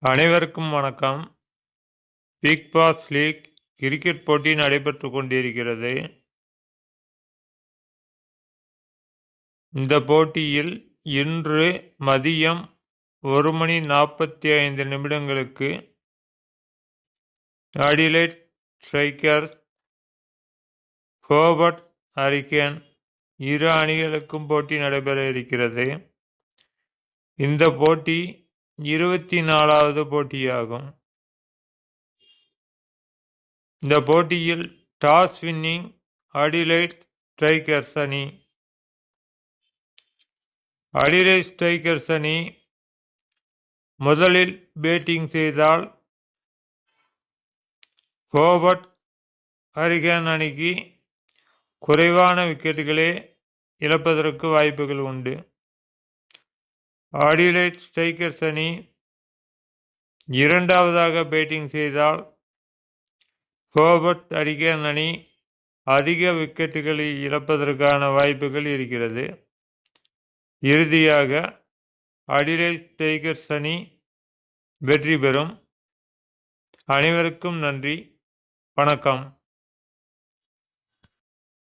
அனைவருக்கும் வணக்கம். Big pass league cricket போட்டி நடைபெற்றுக் கொண்டிருக்கிறது. இந்த போட்டியில் இன்று மதியம் 1:45 அடிலைட் ஸ்ட்ரைக்கர்ஸ் ஹோபர்ட் ஹரிக்கேன் இரு அணிகளுக்கும் போட்டி நடைபெற இருக்கிறது. இந்த போட்டி 24வது போட்டியாகும். இந்த போட்டியில் டாஸ் வின்னிங் அடிலைட் ஸ்ட்ரைக்கர்ஸ் அணி முதலில் பேட்டிங் செய்தால் ஹோபர்ட் ஹரிக்கேன் அணிக்கு குறைவான விக்கெட்டுகளே இழப்பதற்கு வாய்ப்புகள் உண்டு. அடிலைட் ஸ்ட்ரைக்கர்ஸ் அணி இரண்டாவதாக பேட்டிங் செய்தால் ஹோபர்ட் ஹரிக்கேன் அணி அதிக விக்கெட்டுகளை இழப்பதற்கான வாய்ப்புகள் இருக்கிறது. இறுதியாக அடிலைட் ஸ்ட்ரைக்கர்ஸ் அணி வெற்றி பெறும். அனைவருக்கும் நன்றி, வணக்கம்.